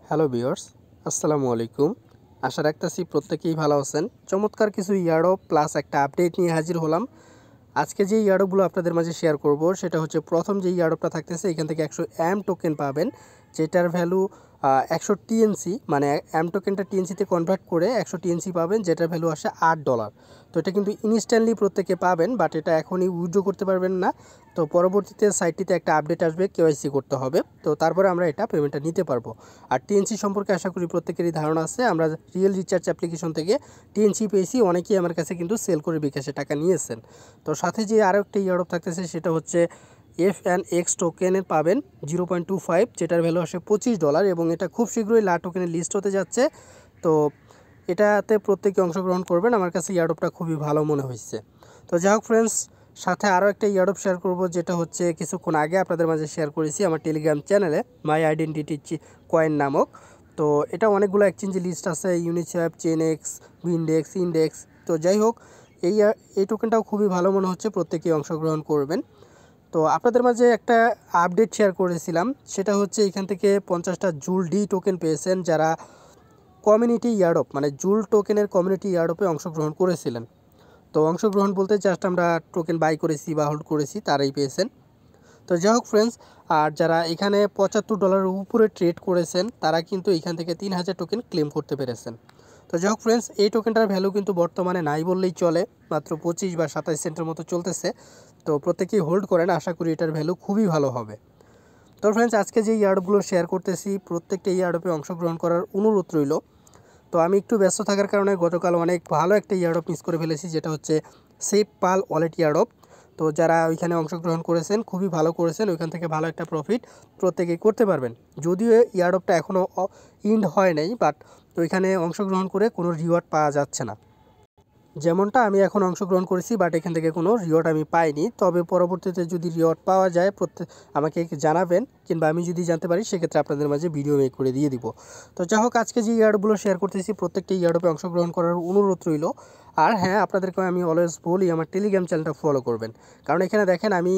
Hello viewers, আসসালামু আলাইকুম। আশা রাখতেছি প্রত্যেকেই ভালো আছেন। চমৎকার কিছু ইয়ারড্রপ প্লাস একটা আপডেট নিয়ে হাজির হলাম। আজকে যে ইয়ারড্রপগুলো আপনাদের মাঝে শেয়ার করব সেটা হচ্ছে প্রথম যে ইয়ারড্রপটা থাকতেছে এখান থেকে 100 এম টোকেন পাবেন, যেটার ভ্যালু 100 টিএনসি, মানে এম টোকেনটা টিএনসিতে কনভার্ট করে 100 টিএনসি পাবেন, যেটার ভ্যালু আসে $8। তো এটা কিন্তু ইনস্ট্যান্টলি প্রত্যেকে পাবেন, বাট এটা এখনই উইথড্র করতে পারবেন না। তো পরবর্তীতে সাইটটিতে একটা আপডেট আসবে, কেওয়াইসি করতে হবে, তো তারপরে আমরা এটা পেমেন্টটা নিতে পারবো। আর টিএনসি সম্পর্কে আশা করি প্রত্যেকেরই ধারণা আছে। আমরা রিয়েল রিচার্জ অ্যাপ্লিকেশন থেকে টিএনসি পেয়েছি, অনেকেই আমার কাছে কিন্তু সেল করে বিকাশে টাকা নিয়েছেন। তো সাথে যে আরও একটা ইয়ারড্রপ থাকতেছে সেটা হচ্ছে FNX টোকেনের পাবেন 0.25, যেটার ভ্যালু আসে $25 এবং এটা খুব শীঘ্রই লাটোকেনের লিস্ট হতে যাচ্ছে। তো এটাতে প্রত্যেকে অংশগ্রহণ করবেন। আমার কাছে ইয়ারড্রপটা খুবই ভালো মনে হয়েছে। তো যাই হোক ফ্রেন্ডস, সাথে আরও একটা ইয়ারড্রপ শেয়ার করব, যেটা হচ্ছে কিছুক্ষণ আগে আপনাদের মাঝে শেয়ার করেছি আমার টেলিগ্রাম চ্যানেলে, MyIdentityCoin নামক। তো এটা অনেকগুলো এক্সচেঞ্জ লিস্ট আছে, ইউনিসেফ, চেনএক্স, বিনডেক্স, ইন্ডেক্স। তো যাই হোক, এই টোকেনটাও খুবই ভালো মনে হচ্ছে, প্রত্যেকেই অংশগ্রহণ করবেন। তো আপনাদের মাঝে একটা আপডেট শেয়ার করেছিলাম, সেটা হচ্ছে এখান থেকে 50টা JulD টোকেন পেয়েছেন যারা কমিউনিটি ইয়ারড্রপ, মানে JulD টোকেনের কমিউনিটি ইয়ারড্রপে অংশগ্রহণ করেছিলেন। তো অংশগ্রহণ বলতে জাস্ট আমরা টোকেন বাই করেছি বা হোল্ড করেছি, তারাই পেয়েছেন। তো যাই হোক ফ্রেন্ডস, আর যারা এখানে $75 উপরে ট্রেড করেছেন তারা কিন্তু এখান থেকে 3000 টোকেন ক্লেম করতে পেরেছেন। তো যাই হোক ফ্রেন্ডস, এই টোকেনটার ভ্যালু কিন্তু বর্তমানে নাই বললেই চলে, মাত্র 25 বা 27 সেন্টের মতো চলতেছে। তো প্রত্যেকেই হোল্ড করেন, আশা করি এটার ভ্যালু খুবই ভালো হবে। তো ফ্রেন্ডস, আজকে যে ইয়ারড্রপগুলো শেয়ার করতেছি প্রত্যেকটা ইয়ারড্রপে অংশগ্রহণ করার অনুরোধ রইল। তো আমি একটু ব্যস্ত থাকার কারণে গতকাল অনেক ভালো একটা ইয়ারড্রপ মিস করে ফেলেছি, যেটা হচ্ছে সেফ পাল ওয়ালেট ইয়ারড্রপ। তো যারা ওইখানে অংশগ্রহণ করেছেন খুবই ভালো করেছেন, ওইখান থেকে ভালো একটা প্রফিট প্রত্যেকেই করতে পারবেন। যদিও ইয়ারড্রপটা এখনও ইন্ড হয় নাই, বাট ওইখানে অংশগ্রহণ করে কোনো রিওয়ার্ড পাওয়া যাচ্ছে না, যেমনটা আমি এখন অংশগ্রহণ করেছি, বাট এখান থেকে কোনো রিওয়ার্ড আমি পাইনি। তবে পরবর্তীতে যদি রিওয়ার্ড পাওয়া যায় আমাকে জানাবেন, কিংবা আমি যদি জানতে পারি সেক্ষেত্রে আপনাদের মাঝে ভিডিও মেক করে দিয়ে দিব। তো যাই হোক, আজকে যে ইয়ারড্রপগুলো শেয়ার করতেছি প্রত্যেকটা ইয়ারড্রপে অংশগ্রহণ করার অনুরোধ রইল। আর হ্যাঁ, আপনাদেরকে আমি অলওয়েজ বলি আমার টেলিগ্রাম চ্যানেলটা ফলো করবেন, কারণ এখানে দেখেন আমি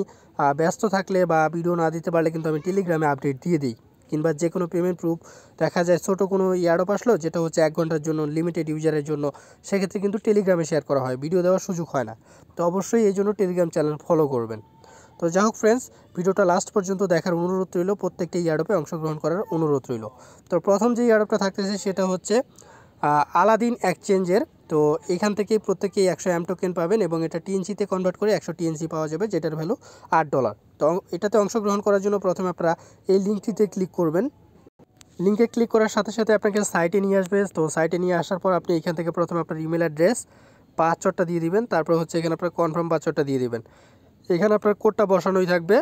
ব্যস্ত থাকলে বা ভিডিও না দিতে পারলে কিন্তু আমি টেলিগ্রামে আপডেট দিয়ে দিই, কিংবা যে কোনো পেমেন্ট প্রুফ দেখা যায় ছোটো কোনো ইয়ারড্রপ আসলো যেটা হচ্ছে 1 ঘন্টার জন্য লিমিটেড ইউজারের জন্য, সেক্ষেত্রে কিন্তু টেলিগ্রামে শেয়ার করা হয়, ভিডিও দেওয়ার সুযোগ হয় না। তো অবশ্যই এই জন্য টেলিগ্রাম চ্যানেল ফলো করবেন। তো যাই হোক ফ্রেন্ডস, ভিডিওটা লাস্ট পর্যন্ত দেখার অনুরোধ রইল, প্রত্যেকটা ইয়ারড্রপে অংশগ্রহণ করার অনুরোধ রইল। তো প্রথম যে ইয়ারড্রপটা থাকতেছে সেটা হচ্ছে আলাদিন এক্সচেঞ্জের। তো এখান থেকে প্রত্যেকেই 100 এম টোকেন পাবেন এবং এটা টিএনসিতে কনভার্ট করে 100 টিএনসি পাওয়া যাবে, যেটার ভ্যালু $8। তো এটাতে অংশগ্রহণ করার জন্য প্রথমে আপনারা এই লিঙ্কটিতে ক্লিক করবেন। লিঙ্কে ক্লিক করার সাথে সাথে আপনাকে সাইটে নিয়ে আসবে। তো সাইটে নিয়ে আসার পর আপনি এখান থেকে প্রথমে আপনার ইমেল অ্যাড্রেস, পাসওয়ার্ডটা দিয়ে দিবেন, তারপর হচ্ছে এখানে আপনার কনফার্ম পাসওয়ার্ডটা দিয়ে দিবেন। এখানে আপনার কোডটা বসানোই থাকবে।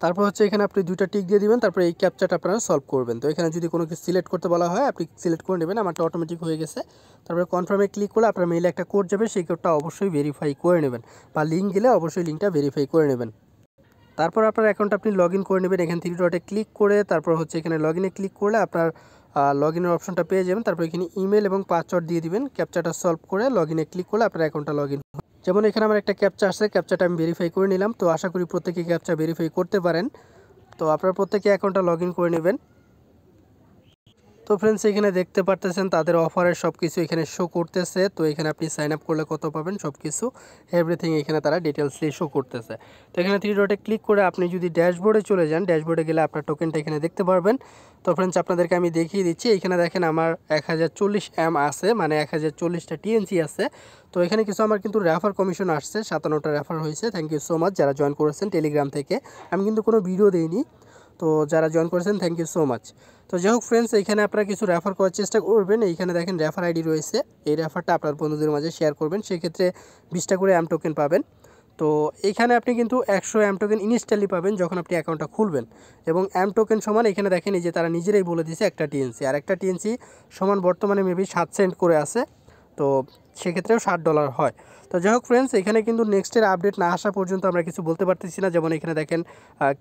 তারপর হচ্ছে এখানে আপনি 2টা টিক দিয়ে দিবেন, তারপরে এই ক্যাপচাটা আপনারা সলভ করবেন। তো এখানে যদি কোনো কিছু সিলেক্ট করতে বলা হয় আপনি সিলেক্ট করে নেবেন, আমারটা অটোমেটিক হয়ে গেছে। তারপরে কনফার্মে ক্লিক করলে আপনার মেইলে একটা কোড যাবে, সেই কোডটা অবশ্যই ভেরিফাই করে নেবেন, বা লিঙ্ক গেলে অবশ্যই লিঙ্কটা ভেরিফাই করে নেবেন। তারপর আপনার অ্যাকাউন্ট আপনি লগ ইন করে নেবেন, এখানে 3 ডটে ক্লিক করে তারপর হচ্ছে এখানে লগ ইনে ক্লিক করলে আপনার লগ ইনের অপশনটা পেয়ে যাবেন। তারপর এখানে ইমেল এবং পাসওয়ার্ড দিয়ে দিবেন, ক্যাপচাটা সলভ করে লগ ইনে ক্লিক করলে আপনার অ্যাকাউন্টটা লগ ইন। যেমন এখানে আমার একটা ক্যাপচা আসছে, ক্যাপচাটা আমি ভেরিফাই করে নিলাম। তো আশা করি প্রত্যেকে ক্যাপচা ভেরিফাই করতে পারেন। তো আপনারা প্রত্যেকে অ্যাকাউন্টটা লগ ইন করে নেবেন। তো ফ্রেন্ডস, এখানে দেখতে পারতেছেন তাদের অফারের সব কিছু এখানে শো করতেছে। তো এখানে আপনি সাইন আপ করলে কত পাবেন সব কিছু এভরিথিং এখানে তারা ডিটেলসলি শো করতেছে। তো এখানে 3 ডটে ক্লিক করে আপনি যদি ড্যাশবোর্ডে চলে যান, ড্যাশবোর্ডে গেলে আপনার টোকেনটা এখানে দেখতে পারবেন। তো ফ্রেন্ডস, আপনাদেরকে আমি দেখিয়ে দিচ্ছি। এখানে দেখেন আমার 1040 এম আছে, মানে 1040টা টিএনসি আছে। তো এখানে কিছু আমার কিন্তু রেফার কমিশন আসছে, 57টা রেফার হয়েছে। থ্যাংক ইউ সো মাচ যারা জয়েন করেছেন টেলিগ্রাম থেকে। আমি কিন্তু কোনো ভিডিও দিইনি, তো যারা জয়েন করেছেন থ্যাংক ইউ সো মাচ। তো যাই হোক ফ্রেন্ডস, এখানে আপনারা কিছু রেফার করার চেষ্টা করবেন। এইখানে দেখেন রেফার আইডি রয়েছে, এই রেফারটা আপনার বন্ধুদের মাঝে শেয়ার করবেন, সেক্ষেত্রে 20টা করে এম টোকেন পাবেন। তো এইখানে আপনি কিন্তু 100 এম টোকেন ইনস্ট্যান্টলি পাবেন যখন আপনি অ্যাকাউন্টটা খুলবেন। এবং এম টোকেন সমান এখানে দেখেন এই যে তারা নিজেরাই বলে দিয়েছে একটা টিএনসি, আর একটা টিএনসি সমান বর্তমানে মেবি 7 সেন্ট করে আছে। তো সেক্ষেত্রেও $60 হয়। তো যাই হোক ফ্রেন্ডস, এখানে কিন্তু নেক্সটের আপডেট না আসা পর্যন্ত আমরা কিছু বলতে পারতেছি না। যেমন এখানে দেখেন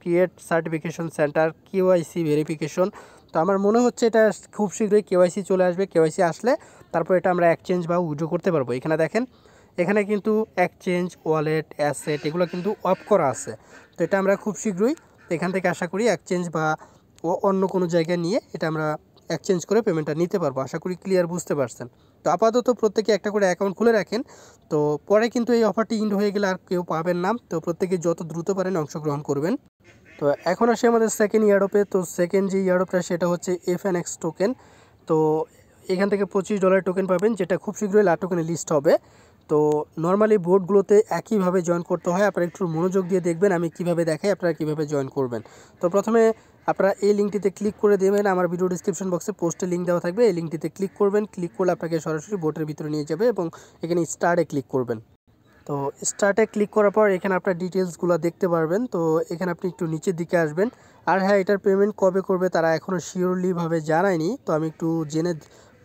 create certification centre, KYC verification. তো আমার মনে হচ্ছে এটা খুব শীঘ্রই কেওয়াইসি চলে আসবে। কেওয়াইসি আসলে তারপর এটা আমরা এক্সচেঞ্জ বা উইথড্র করতে পারবো। এখানে দেখেন, এখানে কিন্তু এক্সচেঞ্জ, ওয়ালেট, অ্যাসেট এগুলো কিন্তু অফ করা আছে। তো এটা আমরা খুব শীঘ্রই এখান থেকে আশা করি এক্সচেঞ্জ বা অন্য কোনো জায়গায় নিয়ে এটা আমরা এক্সচেঞ্জ করে পেমেন্টটা নিতে পারবো। আশা করি ক্লিয়ার বুঝতে পারছেন। তো আপাতত প্রত্যেকে একটা করে অ্যাকাউন্ট খুলে রাখেন। তো পরে কিন্তু এই অফারটি ইন্ড হয়ে গেলে আর কেউ পাবেন না। তো প্রত্যেকে যত দ্রুত পারেন অংশগ্রহণ করবেন। তো এখন আসে আমাদের সেকেন্ড ইয়ারড্রপে। তো সেকেন্ড যে ইয়ারড্রপটা সেটা হচ্ছে FNX টোকেন। তো এখান থেকে $25 টোকেন পাবেন, যেটা খুব শীঘ্রই লাটোকেনে লিস্ট হবে। তো নর্মালি বোর্ডগুলোতে একইভাবে জয়েন করতে হয়। আপনারা একটু মনোযোগ দিয়ে দেখবেন আমি কিভাবে দেখাই, আপনারা কিভাবে জয়েন করবেন। তো প্রথমে আপনারা এই লিঙ্কটিতে ক্লিক করে দেবেন। আমার ভিডিও ডিসক্রিপশন বক্সে পোস্টে লিঙ্ক দেওয়া থাকবে, এই লিঙ্কটিতে ক্লিক করবেন। ক্লিক করলে আপনাকে সরাসরি বোটের ভিতরে নিয়ে যাবে এবং এখানে স্টার্টে ক্লিক করবেন। তো স্টার্টে ক্লিক করার পর এখানে আপনার ডিটেলসগুলো দেখতে পারবেন। তো এখানে আপনি একটু নিচের দিকে আসবেন। আর হ্যাঁ, এটার পেমেন্ট কবে করবে তারা এখনও শিওরলিভাবে জানায়নি। তো আমি একটু জেনে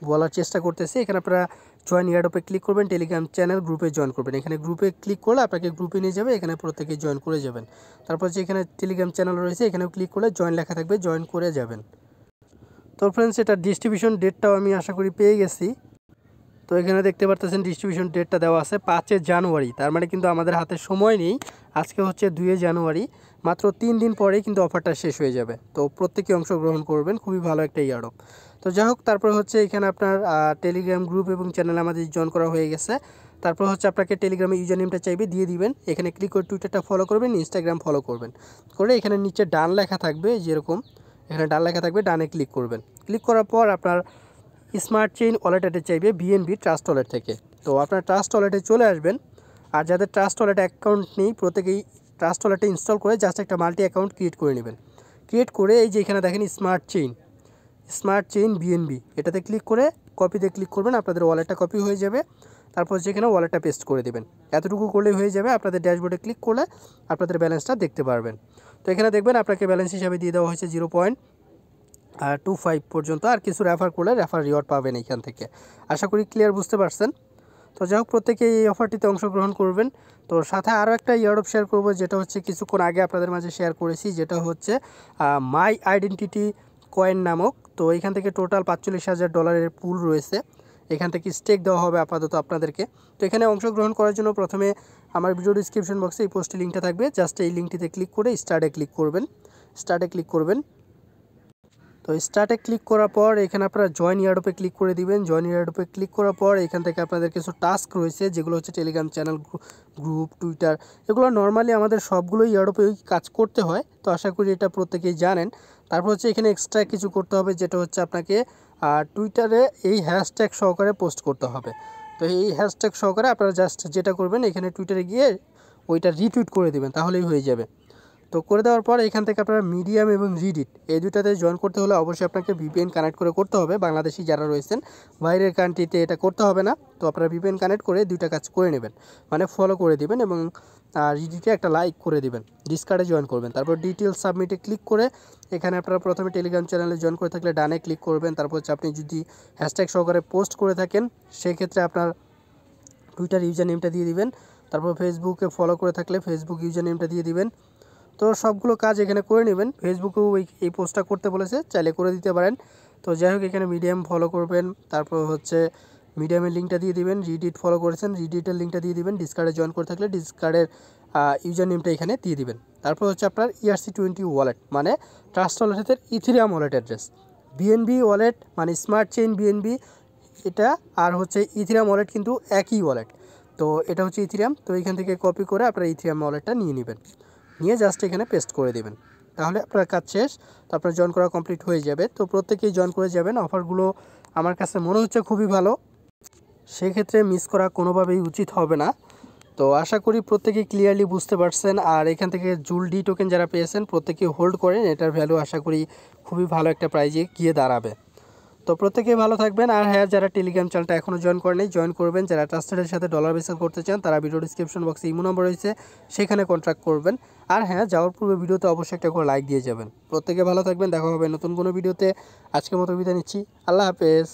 বলার চেষ্টা করতেছি। এখানে আপনারা জয়েন ইয়ারড্রপে ক্লিক করবেন, টেলিগ্রাম চ্যানেল গ্রুপে জয়েন করবেন। এখানে গ্রুপে ক্লিক করলে আপনাকে গ্রুপে নিয়ে যাবে, এখানে প্রত্যেকে জয়েন করে যাবেন। তারপর যে এখানে টেলিগ্রাম চ্যানেল রয়েছে এখানেও ক্লিক করলে জয়েন লেখা থাকবে, জয়েন করে যাবেন। তো ফ্রেন্ডস, এটা ডিস্ট্রিবিউশন ডেটটাও আমি আশা করি পেয়ে গেছি। তো এখানে দেখতে পারতেছেন ডিস্ট্রিবিউশন ডেটটা দেওয়া আছে 5 জানুয়ারি। তার মানে কিন্তু আমাদের হাতে সময় নেই। আজকে হচ্ছে 2 জানুয়ারি, মাত্র 3 দিন পরেই কিন্তু অফারটা শেষ হয়ে যাবে। তো প্রত্যেকে অংশগ্রহণ করবেন, খুবই ভালো একটা ইয়ারড্রপ। তো যাই হোক, তারপর হচ্ছে এখানে আপনার টেলিগ্রাম গ্রুপ এবং চ্যানেল আমাদের জয়েন করা হয়ে গেছে। তারপর হচ্ছে আপনাকে টেলিগ্রামে ইউজার নেমটা চাইবে, দিয়ে দিবেন। এখানে ক্লিক করে টুইটারটা ফলো করবেন, ইনস্টাগ্রাম ফলো করবেন। করে এখানে নিচে ডান লেখা থাকবে, যেরকম এখানে ডান লেখা থাকবে, ডানে ক্লিক করবেন। ক্লিক করার পর আপনার স্মার্ট চেইন ওয়ালেট অ্যাডে চাইবে BNB ট্রাস্ট ওয়ালেট থেকে। তো আপনার ট্রাস্ট ওয়ালেটে চলে আসবেন। আর যাদের ট্রাস্ট ওয়ালেট অ্যাকাউন্ট নেই প্রত্যেকেই ট্রাস্ট ওয়ালেটে ইনস্টল করে জাস্ট একটা মাল্টি অ্যাকাউন্ট ক্রিয়েট করে নেবেন। ক্রিয়েট করে এই যে এখানে দেখেন স্মার্ট চেইন BNB, এটাতে ক্লিক করে কপিতে ক্লিক করবেন, আপনাদের ওয়ালেটটা কপি হয়ে যাবে। তারপর যেখানে ওয়ালেটটা পেস্ট করে দেবেন, এতটুকু করলেই হয়ে যাবে। আপনাদের ড্যাশবোর্ডে ক্লিক করলে আপনাদের ব্যালেন্সটা দেখতে পারবেন। তো এখানে দেখবেন আপনাকে ব্যালেন্স হিসাবে দিয়ে দেওয়া হয়েছে 0.25 পর্যন্ত। আর কিছু রেফার করলে রেফার রিওয়ার্ড পাবেন এইখান থেকে। আশা করি ক্লিয়ার বুঝতে পারছেন। তো যাই হোক, প্রত্যেকে এই অফারটিতে অংশগ্রহণ করবেন। তো সাথে আরও একটা ইয়ারড্রপ শেয়ার করব, যেটা হচ্ছে কিছুক্ষণ আগে আপনাদের মাঝে শেয়ার করেছি, যেটা হচ্ছে MyIdentityCoin নামক। তো এখান থেকে টোটাল $45,000 পুল রয়েছে। এখান থেকে স্টেক দেওয়া হবে আপাতত আপনাদেরকে। তো এখানে অংশগ্রহণ করার জন্য প্রথমে আমার ভিডিও ডিসক্রিপশন বক্সে এই পোস্টে লিঙ্কটা থাকবে, জাস্ট এই লিঙ্কটিতে ক্লিক করে স্টার্টে ক্লিক করবেন। তো স্টার্টে ক্লিক করার পর এখানে আপনারা জয়েন ইয়ারড্রপে ক্লিক করে দিবেন। জয়েন ইয়ারড্রপে ক্লিক করার পর এখান থেকে আপনাদের কিছু টাস্ক রয়েছে, যেগুলো হচ্ছে টেলিগ্রাম চ্যানেল, গ্রুপ, টুইটার, এগুলো নর্মালি আমাদের সবগুলোই ইয়ারড্রপে কাজ করতে হয়। তো আশা করি এটা প্রত্যেকেই জানেন। তারপর হচ্ছে এখানে এক্সট্রা কিছু করতে হবে, যেটা হচ্ছে আপনাকে টুইটারে এই হ্যাশট্যাগ সহকারে পোস্ট করতে হবে। তো এই হ্যাশট্যাগ সহকারে আপনারা জাস্ট যেটা করবেন, এখানে টুইটারে গিয়ে ওইটা রিটুইট করে দেবেন, তাহলেই হয়ে যাবে। তো করে দেওয়ার পর এখান থেকে আপনারা মিডিয়াম এবং রিডিট এই দুটাতে জয়েন করতে হলে অবশ্যই আপনাকে VPN কানেক্ট করে করতে হবে। বাংলাদেশি যারা রয়েছেন, বাইরের কান্ট্রিতে এটা করতে হবে না। তো আপনারা VPN কানেক্ট করে দুইটা কাজ করে নেবেন, মানে ফলো করে দিবেন এবং রিডিটে একটা লাইক করে দিবেন, ডিসকার্ডে জয়েন করবেন। তারপর ডিটেলস সাবমিটে ক্লিক করে এখানে আপনারা প্রথমে টেলিগ্রাম চ্যানেলে জয়েন করে থাকলে ডানে ক্লিক করবেন। তারপর হচ্ছে আপনি যদি হ্যাশট্যাগ সহকারে পোস্ট করে থাকেন, সেক্ষেত্রে আপনার টুইটার ইউজার নেমটা দিয়ে দিবেন। তারপর ফেসবুকে ফলো করে থাকলে ফেসবুক ইউজার নেমটা দিয়ে দিবেন। তো সবগুলো কাজ এখানে করে নেবেন। ফেসবুকেও এই পোস্টটা করতে বলেছে, চাইলে করে দিতে পারেন। তো যাই হোক, এখানে মিডিয়াম ফলো করবেন। তারপর হচ্ছে মিডিয়ামের লিঙ্কটা দিয়ে দিবেন। রিডিট ফলো করেছেন, রিডিটের লিঙ্কটা দিয়ে দিবেন। ডিসকার্ডে জয়েন করে থাকলে ডিসকার্ডের ইউজার নেমটা এখানে দিয়ে দিবেন। তারপর হচ্ছে আপনার ERC20 ওয়ালেট, মানে ট্রাস্ট ওয়ালেটের Ethereum wallet address. BNB wallet মানে স্মার্ট চেইন BNB এটা, আর হচ্ছে ইথেরিয়াম ওয়ালেট কিন্তু একই ওয়ালেট। তো এটা হচ্ছে ইথেরিয়াম। তো এখান থেকে কপি করে আপনারা ইথেরিয়াম ওয়ালেটটা নিয়ে নেবেন, নিয়ে জাস্ট এখানে পেস্ট করে দেবেন, তাহলে আপনার কাজ শেষ। তো আপনার জয়েন করা কমপ্লিট হয়ে যাবে। তো প্রত্যেকেই জয়েন করে যাবেন। অফারগুলো আমার কাছে মনে হচ্ছে খুবই ভালো, সেক্ষেত্রে মিস করা কোনোভাবেই উচিত হবে না। তো আশা করি প্রত্যেকেই ক্লিয়ারলি বুঝতে পারছেন। আর এখান থেকে JulD টোকেন যারা পেয়েছেন প্রত্যেকেই হোল্ড করেন, এটার ভ্যালু আশা করি খুবই ভালো একটা প্রাইজে গিয়ে দাঁড়াবে। তো প্রত্যেকেই ভালো থাকবেন। আর হ্যাঁ, যারা টেলিগ্রাম চ্যানেলটা এখনও জয়েন করেনি জয়েন করবেন। যারা ট্রাস্টেডের সাথে ডলার বিজনেস করতে চান তারা ভিডিও ডিসক্রিপশন বক্সে ইমো নম্বর রয়েছে, সেখানে কন্ট্যাক্ট করবেন। আর হ্যাঁ, যাওয়ার পূর্বে ভিডিওতে অবশ্যই একটা করে লাইক দিয়ে যাবেন। প্রত্যেকে ভালো থাকবেন, দেখা হবে নতুন কোনো ভিডিওতে। আজকের মতো বিদায় নিচ্ছি, আল্লাহ হাফেজ।